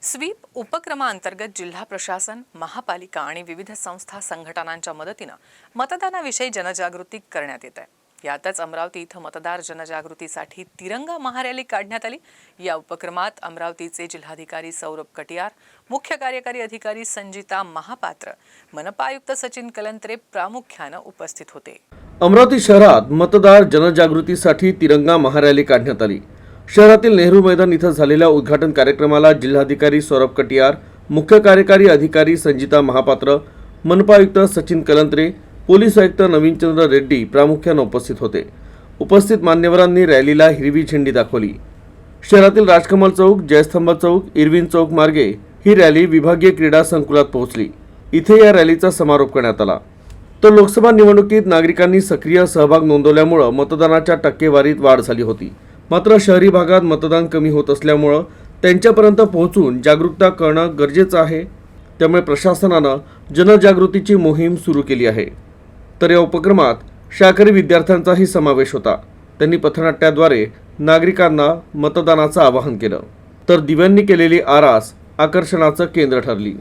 Sweep उपक्रमांतर्गत जिल्हा प्रशासन, महापालिका आणि विविध संस्था संघटनांच्या मदतीने मतदानाविषयी जनजागृती करण्यात येत आहे। यातच अमरावती इथं मतदार जनजागृतीसाठी तिरंगा महारॅली काढण्यात आली। या उपक्रमात अमरावतीचे जिल्हाधिकारी सौरभ कटियार, मुख्य कार्यकारी अधिकारी संजिता महापात्र, मनपा आयुक्त सचिन कलंत्रे प्रामुख्याने उपस्थित होते। अमरावती शहरात मतदार जनजागृतीसाठी तिरंगा महारॅली काढण्यात आली। शहरातील नेहरू मैदान इथं झालेल्या उद्घाटन कार्यक्रमाला जिल्हाधिकारी सौरभ कटियार, मुख्य कार्यकारी अधिकारी संजिता महापात्र, मनपा आयुक्त सचिन कलंत्रे, पोलीस आयुक्त नवीनचंद्र रेड्डी प्रामुख्याने उपस्थित होते। उपस्थित मान्यवरांनी रॅलीला हिरवी झेंडी दाखवली। शहरातील राजकमल चौक, जयस्तंभ चौक, इरविन चौक मार्गे ही रॅली विभागीय क्रीडा संकुलात पोहोचली। इथे या रॅलीचा समारोप करण्यात आला। तर लोकसभा निवडणुकीत नागरिकांनी सक्रिय सहभाग नोंदवल्यामुळे मतदानाच्या टक्केवारीत वाढ झाली होती। मात्र शहरी भागात मतदान कमी होत असल्यामुळे त्यांच्यापर्यंत पोहोचून जागरूकता करणं गरजेचं आहे। त्यामुळे प्रशासनाने जनजागृतीची मोहीम सुरू केली आहे। तर या उपक्रमात शाळकरी विद्यार्थ्यांचाही समावेश होता। त्यांनी पथनाट्याद्वारे नागरिकांना मतदानाचं आवाहन केलं। तर दिव्यांनी केलेली आरास आकर्षणाचं केंद्र ठरली।